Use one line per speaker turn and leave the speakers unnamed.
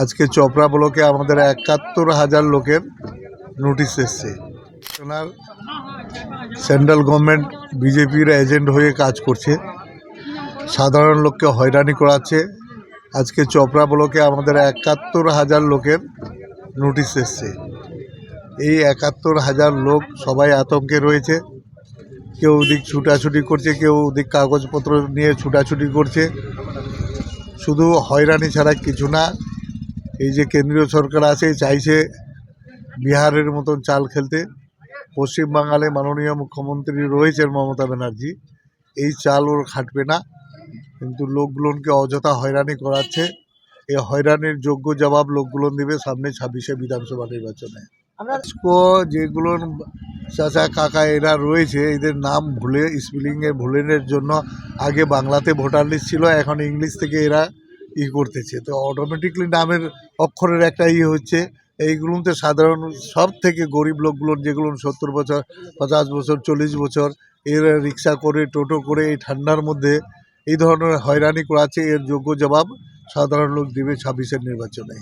আজকে চপড়া ব্লকে আমাদের ৭১,০০০ লোকের নোটিশ এসছে। ওনার সেন্ট্রাল গভর্নমেন্ট বিজেপির এজেন্ট হয়ে কাজ করছে, সাধারণ লোককে হয়রানি করাচ্ছে। আজকে চপড়া ব্লকে আমাদের ৭১,০০০ লোকের নোটিশ এসছে। এই ৭১,০০০ লোক সবাই আতঙ্কে রয়েছে। কেউ ওদিক ছুটাছুটি করছে, কেউ ওদিক কাগজপত্র নিয়ে ছুটাছুটি করছে। শুধু হয়রানি ছাড়া কিছু না। এই যে কেন্দ্রীয় সরকার আছে, চাইছে বিহারের মতন চাল খেলতে। পশ্চিমবাংলায় মাননীয় মুখ্যমন্ত্রী রয়েছেন মমতা ব্যানার্জি, এই চাল ওর খাটবে না, কিন্তু লোকগুলোকে অযথা হয়রানি করাচ্ছে। এই হয়রানির যোগ্য জবাব লোকগুলো দেবে সামনে ২৬শে বিধানসভা নির্বাচনে। যেগুলো চাচা কাকা এরা রয়েছে, এদের নাম ভুলে স্পেলিংয়ে ভুলের জন্য আগে বাংলাতে ভোটার লিস্ট ছিল, এখন ইংলিশ থেকে এরা করতেছে, তো অটোমেটিকলি নামের অক্ষরের একটা হচ্ছে। এইগুলোতে সাধারণ সব থেকে গরিব লোকগুলো, যেগুলো ৭০ বছর, ৫০ বছর, ৪০ বছর, এরা রিক্সা করে, টোটো করে এই ঠান্ডার মধ্যে এই ধরনের হয়রানি করাচ্ছে। এর যোগ্য জবাব সাধারণ লোক দেবে ২৬শে নির্বাচনে।